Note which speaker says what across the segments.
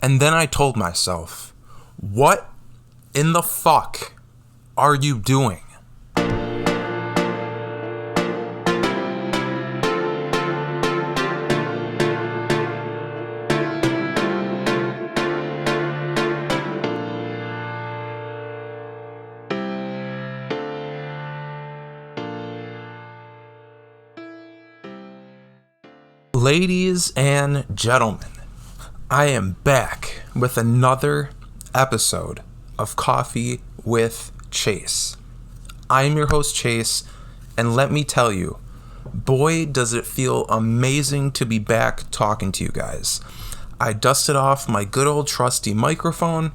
Speaker 1: And then I told myself, what in the fuck are you doing? Ladies and gentlemen, I am back with another episode of Coffee with Chase. I am your host, Chase, and let me tell you, boy, does it feel amazing to be back talking to you guys. I dusted off my good old trusty microphone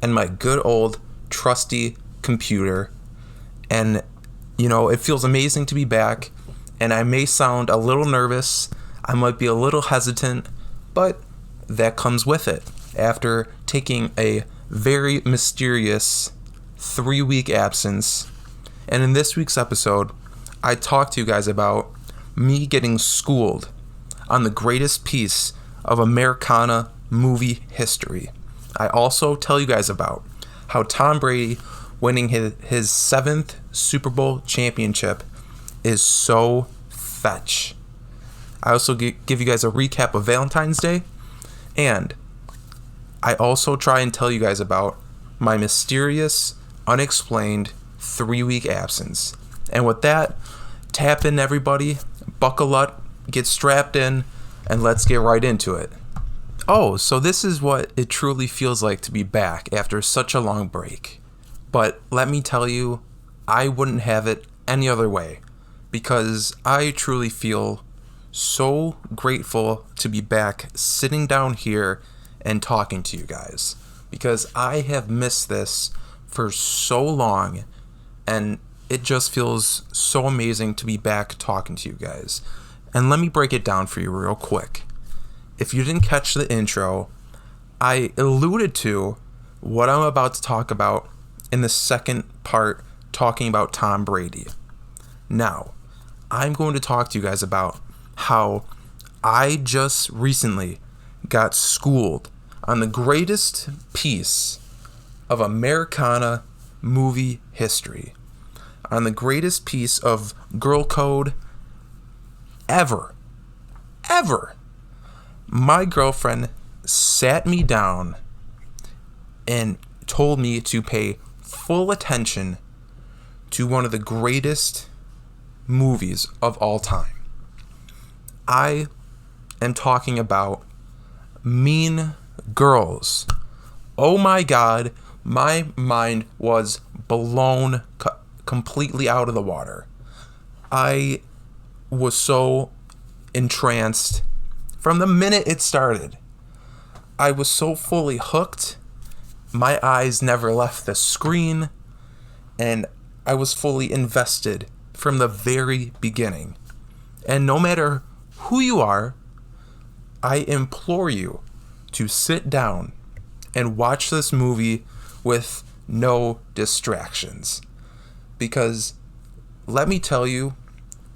Speaker 1: and my good old trusty computer, and it feels amazing to be back, and I may sound a little nervous. I might be a little hesitant, but that comes with it after taking a very mysterious 3-week absence. And in this week's episode, I talked to you guys about me getting schooled on the greatest piece of Americana movie history. I also tell you guys about how Tom Brady winning his 7th Super Bowl championship is so fetch. I also give you guys a recap of Valentine's Day, and I also try and tell you guys about my mysterious, unexplained 3-week absence. And with that, tap in everybody, buckle up, get strapped in, and let's get right into it. Oh, so this is what it truly feels like to be back after such a long break. But let me tell you, I wouldn't have it any other way, because I truly feel so grateful to be back sitting down here and talking to you guys, because I have missed this for so long, and it just feels so amazing to be back talking to you guys. And let me break it down for you real quick. If you didn't catch the intro, I alluded to what I'm about to talk about in the second part, talking about Tom Brady. Now, I'm going to talk to you guys about how I just recently got schooled on the greatest piece of Americana movie history, on the greatest piece of girl code ever. My girlfriend sat me down and told me to pay full attention to one of the greatest movies of all time. I am talking about Mean Girls. Oh my God, my mind was blown completely out of the water. I was so entranced from the minute it started. I was so fully hooked. My eyes never left the screen, and I was fully invested from the very beginning. And no matter who you are, I implore you to sit down and watch this movie with no distractions. Because let me tell you,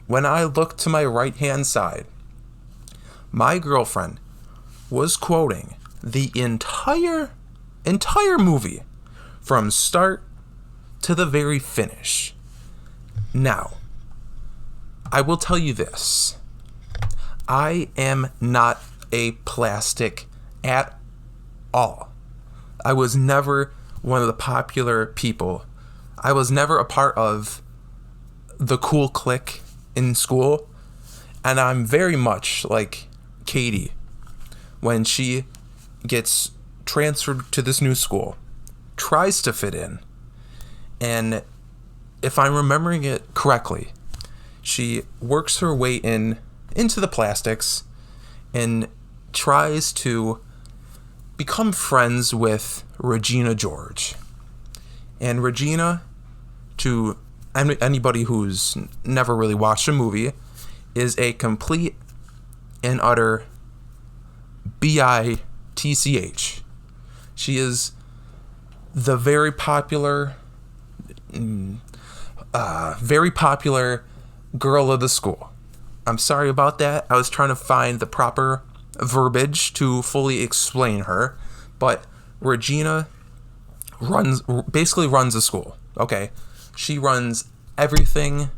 Speaker 1: when I looked to my right-hand side, my girlfriend was quoting the entire movie from start to the very finish. Now, I will tell you this. I am not a plastic at all. I was never one of the popular people. I was never a part of the cool clique in school. And I'm very much like Katie when she gets transferred to this new school, tries to fit in. And if I'm remembering it correctly, she works her way into the plastics and tries to become friends with Regina George. And Regina, to anybody who's never really watched a movie, is a complete and utter bitch. She is the very popular girl of the school. I'm sorry about that. I was trying to find the proper verbiage to fully explain her, But Regina basically runs the school. Okay, she runs everything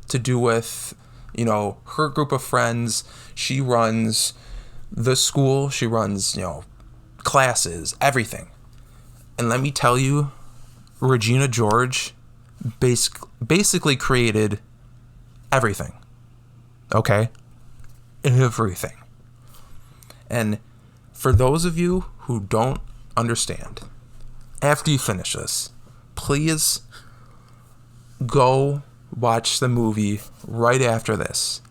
Speaker 1: to do with, her group of friends. She runs the school. She runs, classes, everything. And let me tell you, Regina George basically created everything. Okay? Everything. And for those of you who don't understand, after you finish this, please go watch the movie right after this,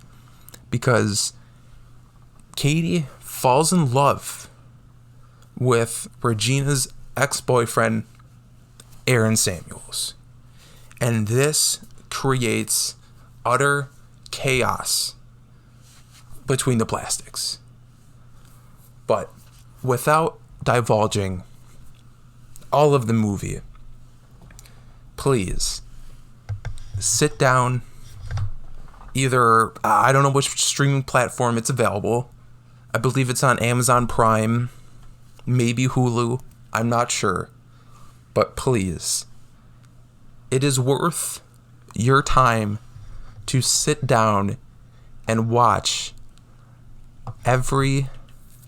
Speaker 1: because Katie falls in love with Regina's ex-boyfriend, Aaron Samuels. And this creates utter chaos between the plastics. But without divulging all of the movie, please sit down. Either, I don't know which streaming platform it's available. I believe it's on Amazon Prime, maybe Hulu. I'm not sure. But please, it is worth your time to sit down and watch every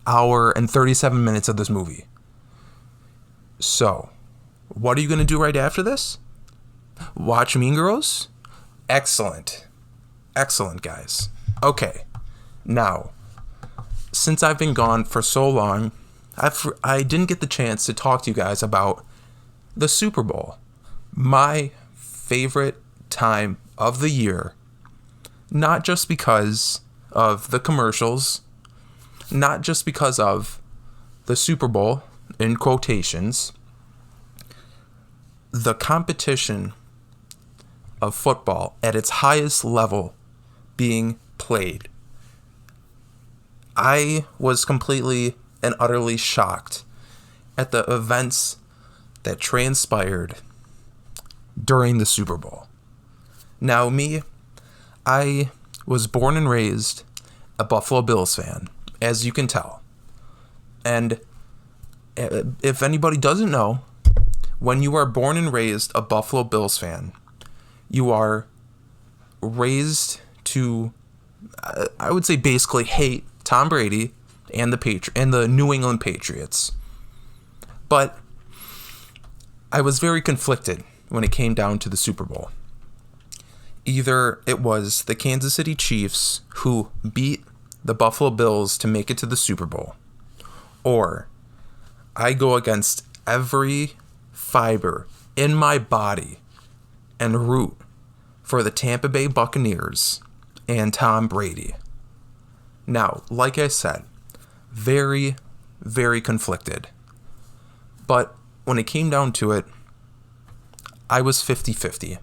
Speaker 1: hour and 37 minutes of this movie. So, what are you going to do right after this? Watch Mean Girls? Excellent. Excellent, guys. Okay. Now, since I've been gone for so long, I didn't get the chance to talk to you guys about the Super Bowl. My favorite time of the year. Not just because of the commercials, not just because of the Super Bowl, in quotations, the competition of football at its highest level being played. I was completely and utterly shocked at the events that transpired during the Super Bowl. Now, I was born and raised a Buffalo Bills fan, as you can tell. And if anybody doesn't know, when you are born and raised a Buffalo Bills fan, you are raised to, I would say, basically hate Tom Brady and the New England Patriots. But I was very conflicted when it came down to the Super Bowl. Either it was the Kansas City Chiefs who beat the Buffalo Bills to make it to the Super Bowl, or I go against every fiber in my body and root for the Tampa Bay Buccaneers and Tom Brady. Now, like I said, very, very conflicted. But when it came down to it, I was 50-50.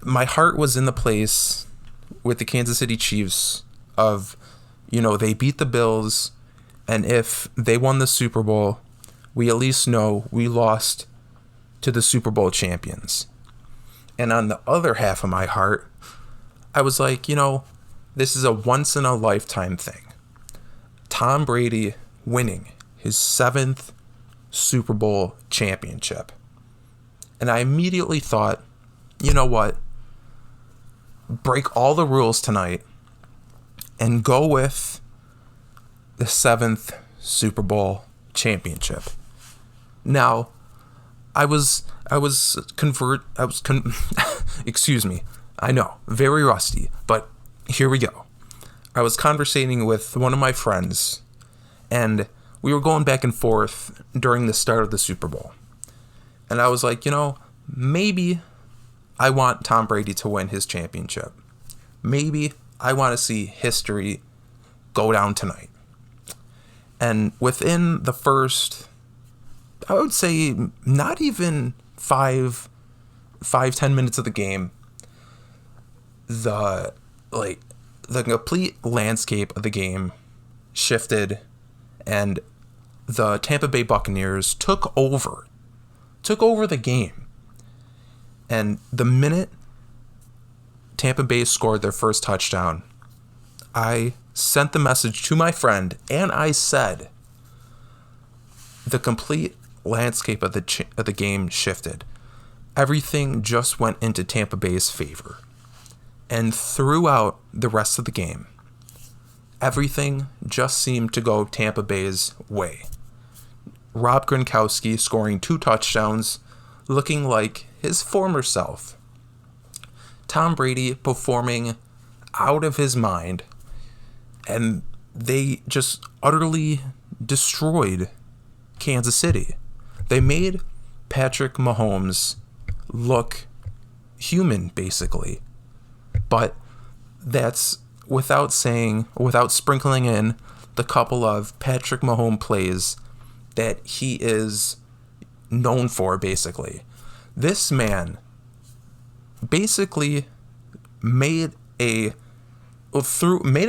Speaker 1: My heart was in the place with the Kansas City Chiefs of, they beat the Bills, and if they won the Super Bowl, we at least know we lost to the Super Bowl champions. And on the other half of my heart, I was like, this is a once-in-a-lifetime thing. Tom Brady winning his 7th Super Bowl championship. And I immediately thought, you know what? Break all the rules tonight and go with the 7th Super Bowl championship. Now, excuse me. I know, very rusty, but here we go. I was conversating with one of my friends, and we were going back and forth during the start of the Super Bowl. And I was like, maybe I want Tom Brady to win his championship. Maybe I want to see history go down tonight. And within the first, I would say, not even 5-10 minutes of the game, the complete landscape of the game shifted, and the Tampa Bay Buccaneers took over the game. And the minute Tampa Bay scored their first touchdown, I sent the message to my friend, and I said, the complete landscape of the game shifted. Everything just went into Tampa Bay's favor. And throughout the rest of the game, everything just seemed to go Tampa Bay's way. Rob Gronkowski scoring 2 touchdowns, looking like his former self. Tom Brady performing out of his mind. And they just utterly destroyed Kansas City. They made Patrick Mahomes look human, basically. But that's without sprinkling in the couple of Patrick Mahomes plays that he is known for, basically. This man basically made a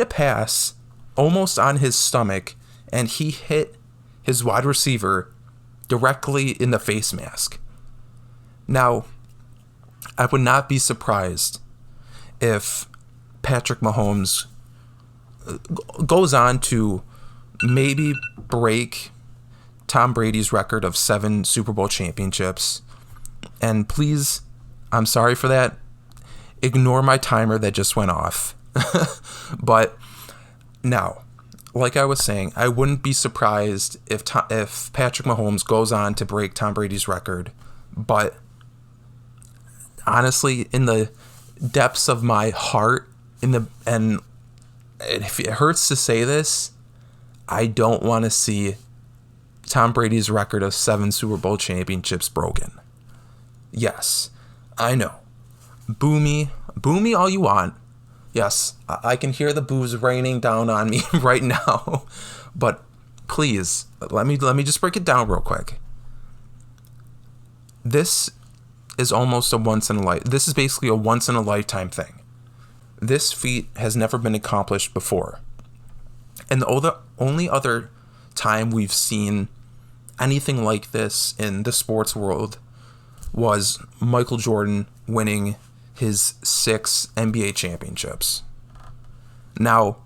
Speaker 1: pass almost on his stomach, and he hit his wide receiver directly in the face mask. Now, I would not be surprised if Patrick Mahomes goes on to maybe break Tom Brady's record of 7 Super Bowl championships. And please, I'm sorry for that. Ignore my timer that just went off. But now, like I was saying, I wouldn't be surprised if Patrick Mahomes goes on to break Tom Brady's record. But honestly, in the depths of my heart, and if it hurts to say this, I don't want to see Tom Brady's record of 7 Super Bowl championships broken. Yes, I know. Boo me all you want. Yes, I can hear the boos raining down on me right now. But please, let me just break it down real quick. This is almost this is basically a once in a lifetime thing. This feat has never been accomplished before. And the only other time we've seen anything like this in the sports world was Michael Jordan winning his 6 NBA championships. Now,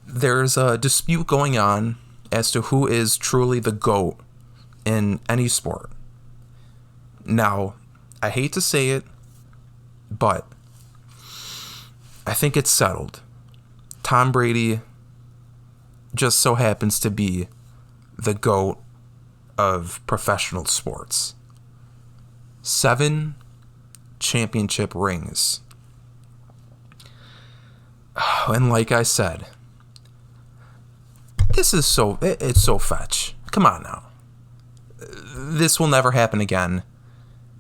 Speaker 1: there's a dispute going on as to who is truly the GOAT in any sport. Now, I hate to say it, but I think it's settled. Tom Brady just so happens to be the GOAT of professional sports. 7 championship rings. And like I said, it's so fetch. Come on now. This will never happen again.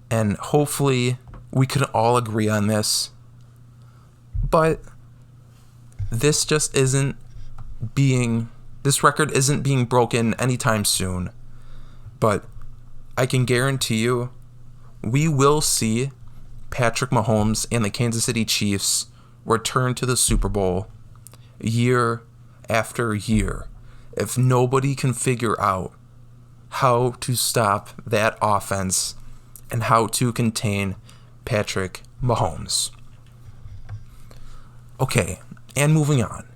Speaker 1: And hopefully we can all agree on this. But this record isn't being broken anytime soon. But I can guarantee you, we will see Patrick Mahomes and the Kansas City Chiefs return to the Super Bowl year after year if nobody can figure out how to stop that offense and how to contain Patrick Mahomes. Okay, and moving on.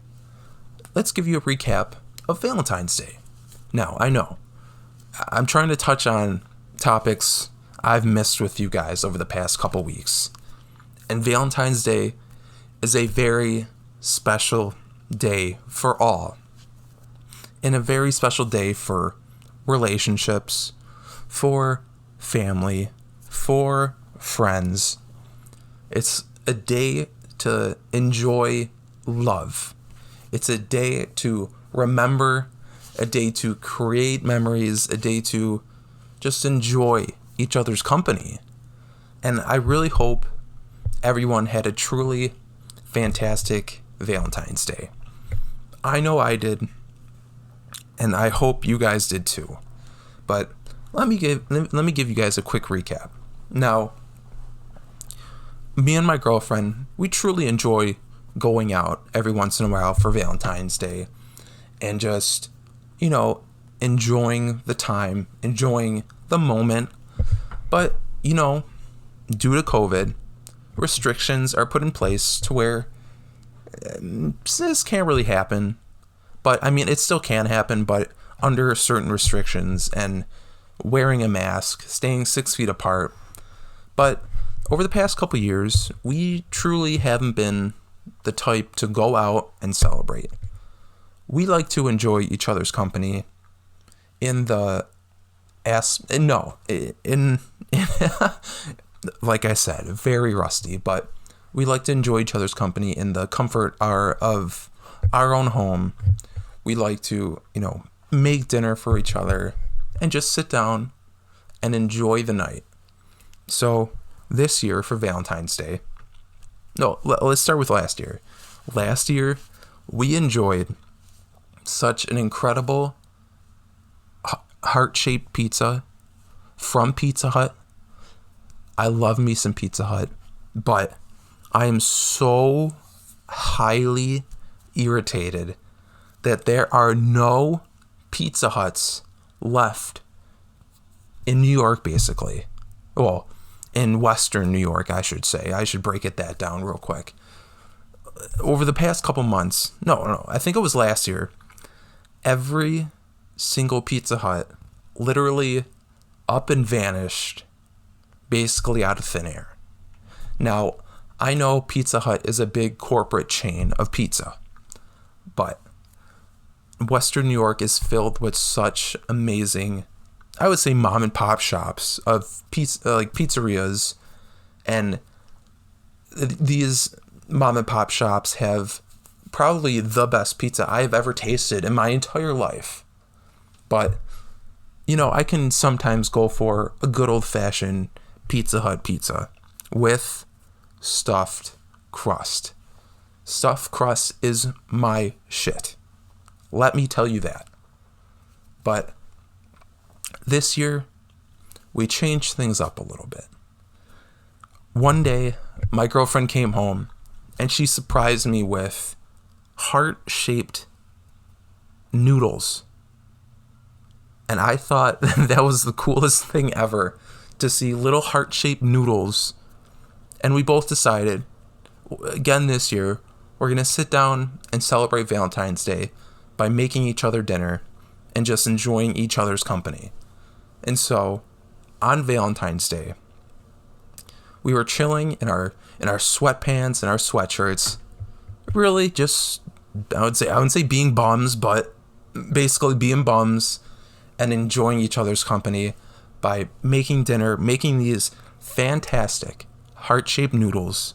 Speaker 1: Let's give you a recap of Valentine's Day. Now, I know, I'm trying to touch on topics I've missed with you guys over the past couple weeks. And Valentine's Day is a very special day for all. And a very special day for relationships, for family, for friends. It's a day to enjoy love. It's a day to remember, a day to create memories, a day to just enjoy each other's company. And I really hope everyone had a truly fantastic Valentine's Day. I know I did, and I hope you guys did too. But let me give you guys a quick recap. Now, me and my girlfriend, we truly enjoy going out every once in a while for Valentine's Day and just, enjoying the time, enjoying the moment. But, due to COVID, restrictions are put in place to where this can't really happen. But, it still can happen, but under certain restrictions and wearing a mask, staying 6 feet apart. But over the past couple years, we truly haven't been the type to go out and celebrate. We like to enjoy each other's company in like I said, very rusty, but we like to enjoy each other's company in the comfort of our own home. We like to, make dinner for each other and just sit down and enjoy the night. So this year for Valentine's Day, let's start with last year. Last year, we enjoyed such an incredible heart-shaped pizza from Pizza Hut. I love me some Pizza Hut, but I am so highly irritated that there are no Pizza Huts left in New York, basically. Well, in Western New York, I should say. I should break that down real quick. Over the past couple months, I think it was last year, every single Pizza Hut literally up and vanished, basically out of thin air. Now, I know Pizza Hut is a big corporate chain of pizza, but Western New York is filled with such amazing, I would say, mom and pop shops of pizza, like pizzerias, and these mom and pop shops have probably the best pizza I've ever tasted in my entire life. But, I can sometimes go for a good old-fashioned Pizza Hut pizza with stuffed crust. Stuffed crust is my shit. Let me tell you that. But this year, we changed things up a little bit. One day, my girlfriend came home and she surprised me with heart-shaped noodles. And I thought that was the coolest thing ever, to see little heart-shaped noodles. And we both decided, again this year, we're going to sit down and celebrate Valentine's Day by making each other dinner and just enjoying each other's company. And so, on Valentine's Day, we were chilling in our sweatpants and our sweatshirts, really just, I wouldn't say being bums, but basically being bums and enjoying each other's company by making dinner, making these fantastic heart-shaped noodles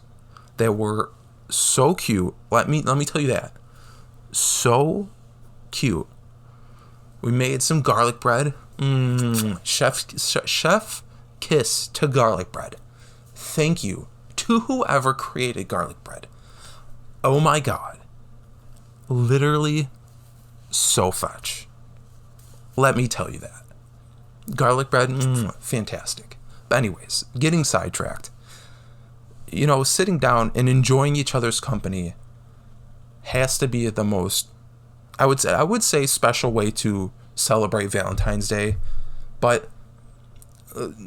Speaker 1: that were so cute. Let me tell you that. So cute. We made some garlic bread. Chef kiss to garlic bread. Thank you to whoever created garlic bread. Oh my God. Literally so fetch. Let me tell you that. Garlic bread, fantastic. But anyways, getting sidetracked. Sitting down and enjoying each other's company has to be the most, I would say special way to celebrate Valentine's Day. But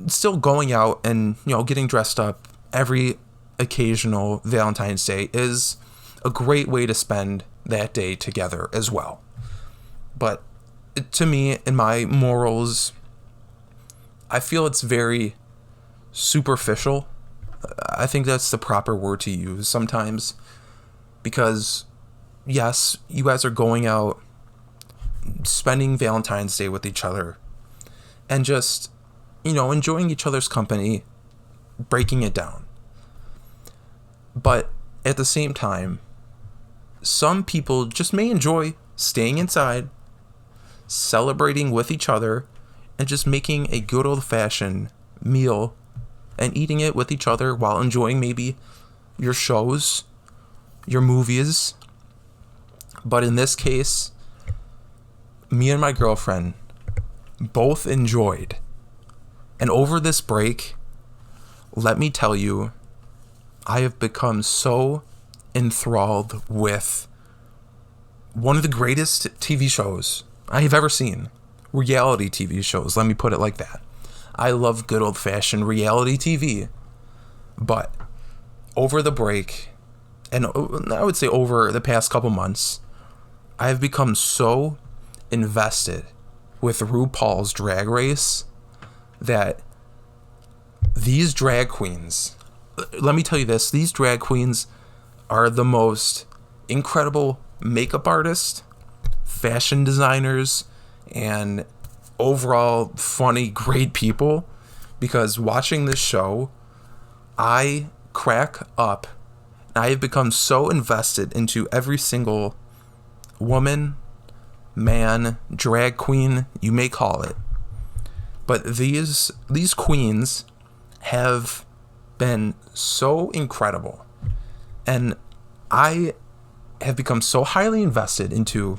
Speaker 1: still going out and, getting dressed up every occasional Valentine's Day is a great way to spend that day together as well. But to me, in my morals, I feel it's very superficial. I think that's the proper word to use sometimes, because yes, you guys are going out, spending Valentine's Day with each other, and just, enjoying each other's company, breaking it down. But at the same time, some people just may enjoy staying inside, celebrating with each other, and just making a good old-fashioned meal and eating it with each other while enjoying maybe your shows, your movies. But in this case, me and my girlfriend both enjoyed. And over this break, let me tell you, I have become so enthralled with one of the greatest TV shows I have ever seen. Reality TV shows, let me put it like that. I love good old-fashioned reality TV. But over the break, and I would say over the past couple months, I have become so invested with RuPaul's Drag Race that these drag queens, let me tell you this, these drag queens are the most incredible makeup artists, fashion designers, and overall funny, great people. Because watching this show, I crack up. I have become so invested into every single woman, man, drag queen, you may call it. But these queens have been so incredible. And I have become so highly invested into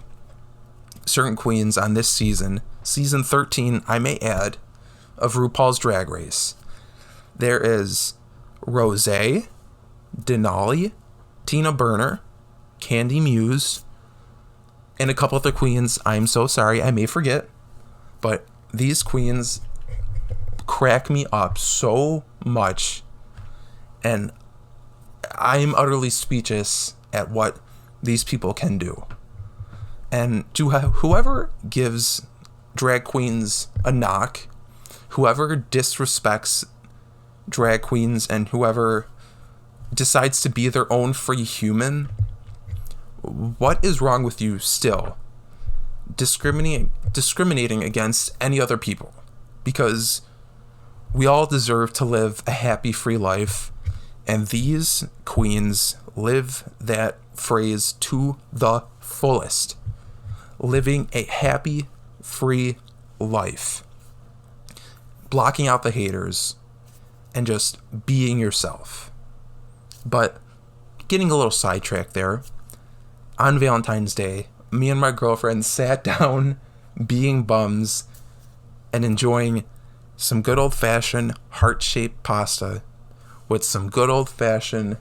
Speaker 1: certain queens on this season 13, I may add, of RuPaul's Drag Race. There is Rosé, Denali, Tina Burner, Candy Muse, and a couple other queens I'm so sorry I may forget. But these queens crack me up so much, and I'm utterly speechless at what these people can do. And to whoever gives drag queens a knock, whoever disrespects drag queens, and whoever decides to be their own free human, what is wrong with you still discriminating against any other people? Because we all deserve to live a happy, free life, and these queens live that phrase to the fullest. Living a happy, free life. Blocking out the haters and just being yourself. But getting a little sidetracked there, on Valentine's Day, me and my girlfriend sat down being bums and enjoying some good old-fashioned heart-shaped pasta with some good old-fashioned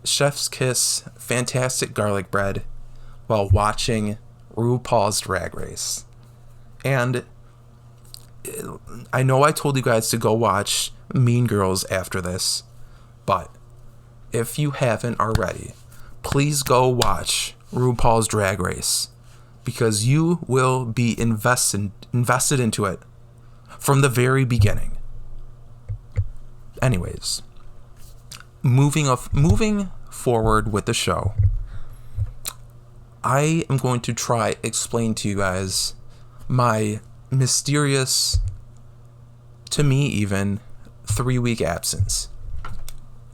Speaker 1: chef's kiss fantastic garlic bread while watching RuPaul's Drag Race. And I know I told you guys to go watch Mean Girls after this, but if you haven't already, please go watch RuPaul's Drag Race, because you will be invested into it from the very beginning. Anyways, moving forward with the show, I am going to try explain to you guys my mysterious, to me even, 3-week absence.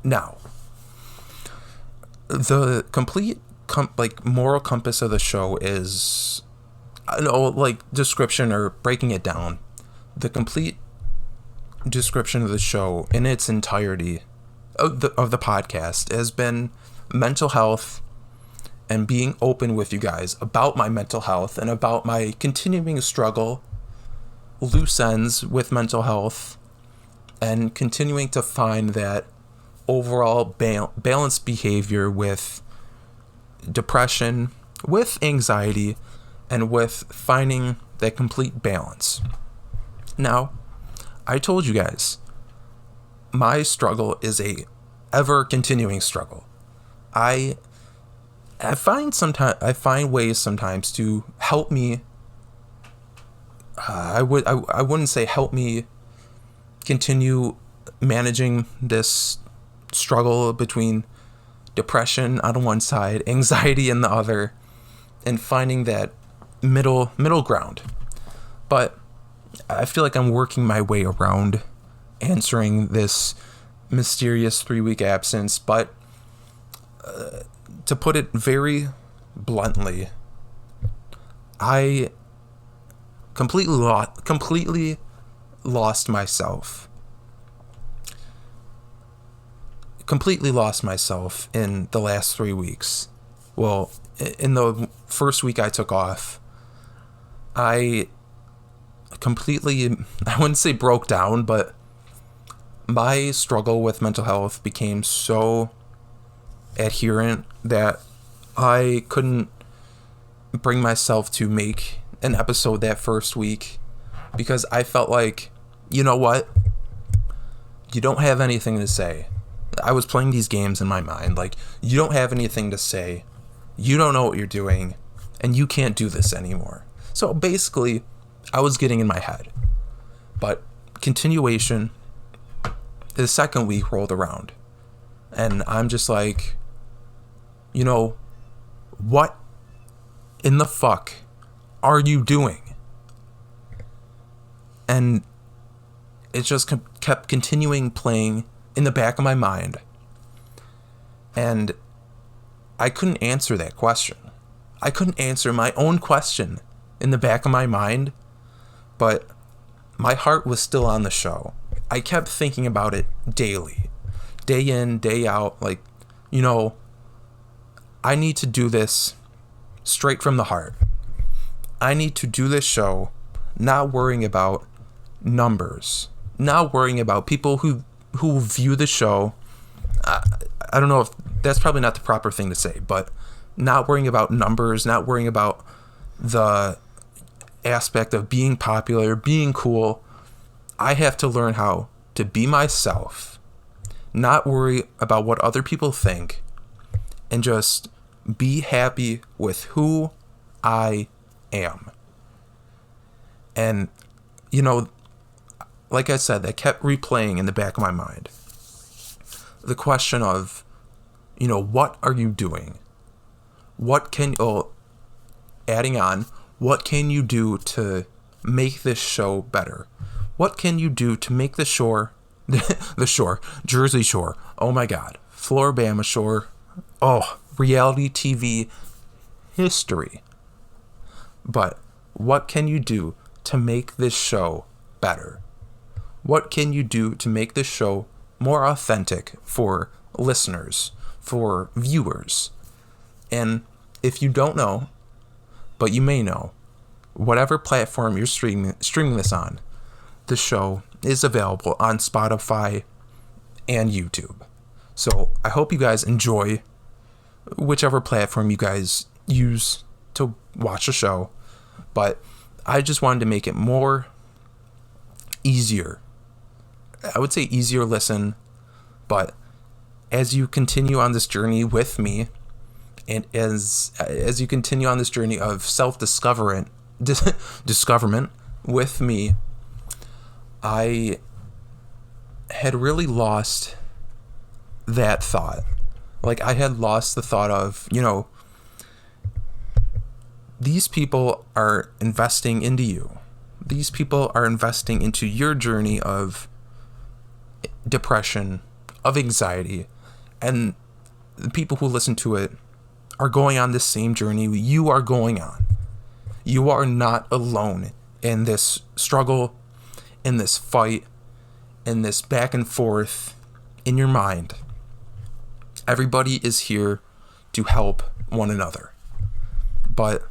Speaker 1: Now, the complete moral compass of the show is, description or breaking it down. The complete description of the show in its entirety of the podcast has been mental health and being open with you guys about my mental health and about my continuing struggle, loose ends with mental health, and continuing to find that overall balanced behavior with depression, with anxiety, and with finding that complete balance. Now, I told you guys, my struggle is a ever continuing struggle. I find ways sometimes to help me. I wouldn't say help me continue managing this struggle between depression on one side, anxiety on the other, and finding that middle ground. But I feel like I'm working my way around answering this mysterious 3-week absence. But to put it very bluntly, I completely lost myself. Completely lost myself in the last 3 weeks. Well, in the first week I took off, I wouldn't say broke down, but my struggle with mental health became so adherent that I couldn't bring myself to make an episode that first week, because I felt like, you know what? You don't have anything to say. I was playing these games in my mind, like, you don't have anything to say, you don't know what you're doing, and you can't do this anymore. So basically, I was getting in my head. But continuation, the second week rolled around. And I'm just like, what in the fuck are you doing? And it just kept continuing playing in the back of my mind. And I couldn't answer that question. I couldn't answer my own question in the back of my mind, but my heart was still on the show. I kept thinking about it daily, day in, day out. Like, I need to do this straight from the heart. I need to do this show not worrying about numbers, not worrying about people who view the show. I don't know if that's probably not the proper thing to say, but not worrying about numbers, not worrying about the aspect of being popular, being cool. I have to learn how to be myself, not worry about what other people think, and just be happy with who I am. And, like I said, that kept replaying in the back of my mind. The question of, what are you doing? What can you do to make this show better? What can you do to make the shore, Jersey Shore, oh my God, Floribama Shore, reality TV history. But what can you do to make this show better? What can you do to make this show more authentic for listeners, for viewers? And if you don't know, but you may know, whatever platform you're streaming this on, the show is available on Spotify and YouTube. So I hope you guys enjoy whichever platform you guys use to watch the show. But I just wanted to make it more easier. I would say easier listen, but as you continue on this journey with me, and as you continue on this journey of self-discoverment with me, I had really lost that thought. Like, I had lost the thought of, these people are investing into you. These people are investing into your journey of depression, of anxiety, and the people who listen to it are going on the same journey you are going on. You are not alone in this struggle, in this fight, in this back and forth in your mind. Everybody is here to help one another. But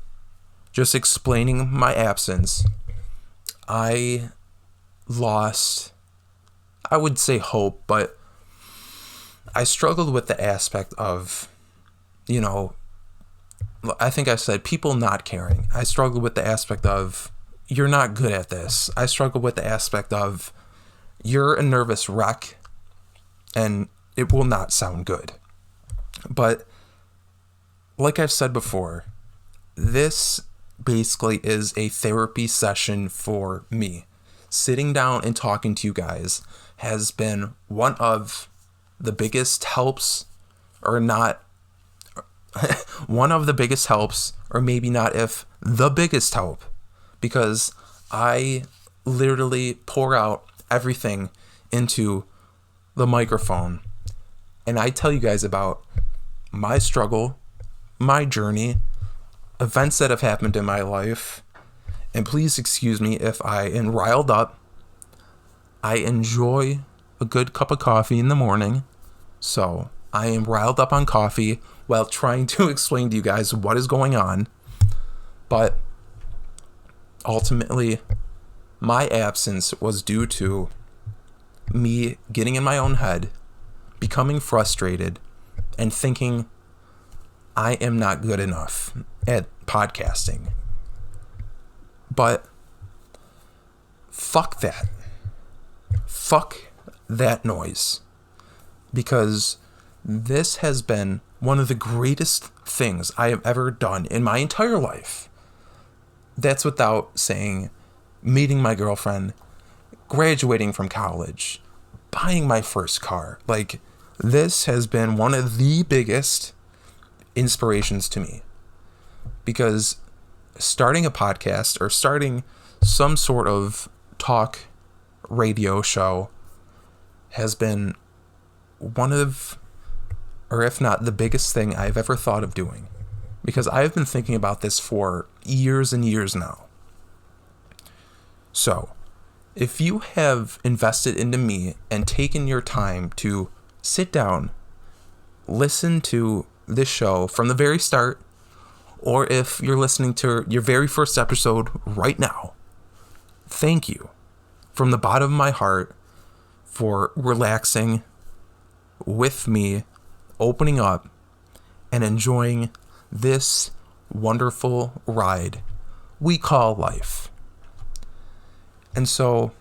Speaker 1: just explaining my absence, I lost, I would say hope, but I struggled with the aspect of, I think I said people not caring. I struggled with the aspect of, you're not good at this. I struggled with the aspect of, you're a nervous wreck and it will not sound good. But like I've said before, this basically is a therapy session for me. Sitting down and talking to you guys has been one of the biggest helps, or not one of the biggest helps, or maybe not if the biggest help, because I literally pour out everything into the microphone and I tell you guys about my struggle, my journey, events that have happened in my life. And please excuse me if I am riled up. I enjoy a good cup of coffee in the morning, so I am riled up on coffee while trying to explain to you guys what is going on. But ultimately, my absence was due to me getting in my own head, becoming frustrated, and thinking I am not good enough at podcasting. But fuck that. Fuck that noise. Because this has been one of the greatest things I have ever done in my entire life. That's without saying meeting my girlfriend, graduating from college, buying my first car. Like, this has been one of the biggest inspirations to me, because starting a podcast or starting some sort of talk radio show has been one of, or if not the biggest thing I've ever thought of doing, because I've been thinking about this for years and years now. So, if you have invested into me and taken your time to sit down, listen to this show from the very start, or if you're listening to your very first episode right now, thank you from the bottom of my heart for relaxing with me, opening up, and enjoying this wonderful ride we call life. And so,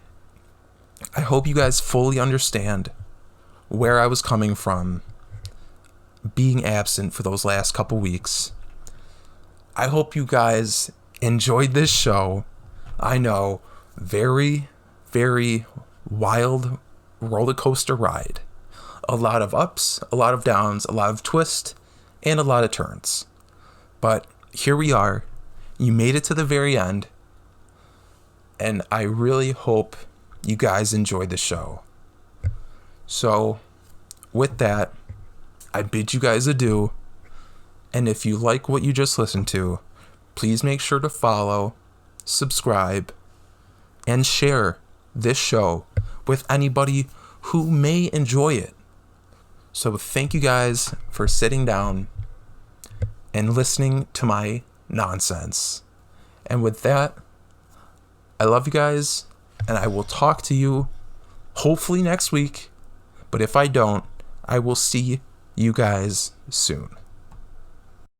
Speaker 1: I hope you guys fully understand where I was coming from being absent for those last couple weeks. I hope you guys enjoyed this show. I know, very, very wild roller coaster ride. A lot of ups, a lot of downs, a lot of twists, and a lot of turns. But here we are. You made it to the very end. And I really hope you guys enjoyed the show. So, with that, I bid you guys adieu. And if you like what you just listened to, please make sure to follow, subscribe, and share this show with anybody who may enjoy it. So thank you guys for sitting down and listening to my nonsense. And with that, I love you guys, and I will talk to you hopefully next week. But if I don't, I will see you guys soon.